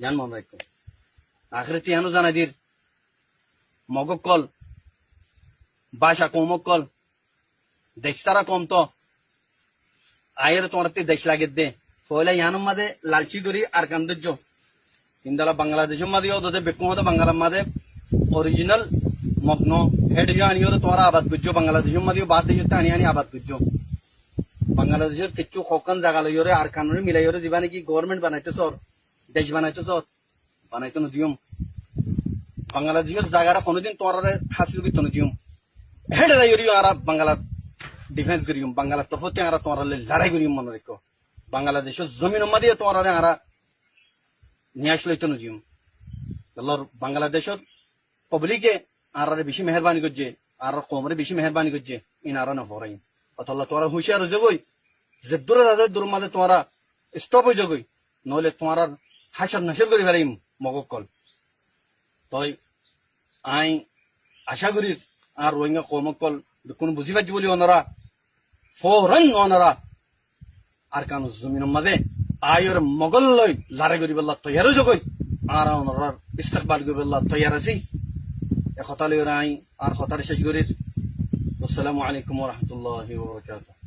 জান মনে রাখো আখরে তিয়ানো জানা দির মগক কল বাসা কমক কল দেশ তারা কম তো আয়ের তোমার দেশ লাগে দে ফলে ইয়ানোর মাঝে লালচি করি আর কান্দর্য ইন্দালা বাংলাদেশের মাঝে ওদের বেকুম হতো বাংলার মাঝে অরিজিনাল মগ্ন হেড আনিও তোমার আবাদ করছো বাংলাদেশের মাঝে বাদ দেশ আনি আনি আবাদ করছো বাংলাদেশের কিছু কখন জায়গা লইরে আর কানুনি মিলাইরে যাবা নাকি গভর্নমেন্ট বানাইতে সর দেশ বানাইতে সর বানাইতে নদিয়ম বাংলাদেশের জায়গাটা কোনোদিন তোমার হাসিল করতে নদিয়ম হেড যাইরিও আর বাংলার ডিফেন্স করিম বাংলার তরফতে আর তোমার লড়াই করিম মনে রেখো বাংলাদেশের জমিন মাঝে তোমার আর নিয়ে আসলে তো নজিম বাংলাদেশের পাবলিকে আর বেশি মেহরবানি করছে আর কমরে বেশি মেহরবানি করছে ইনারা না ভরাই অথবা তোরা হুঁশিয়ার হয়ে যাবই যে দূরে রাজা দূর মাঝে তোমরা স্টপ হয়ে যাবই নহলে তোমার হাসার নাসের করে ফেলাইম মগক কল তই আই আশা করি আর রোহিঙ্গা কমক কল কোন বুঝি পাচ্ছি বলি ওনারা ফৌরন ওনারা আর কানো জমিনের মাঝে আয়ের মগল লই লড়াই করি বললা তৈয়ারও যোগই আর ওনার ইস্তেকবাল করি বললা তৈয়ার আছি এ কথা লই আই আর কথার শেষ করি আসসালামু আলাইকুম ওয়া রাহমাতুল্লাহি ওয়া বারাকাতুহু।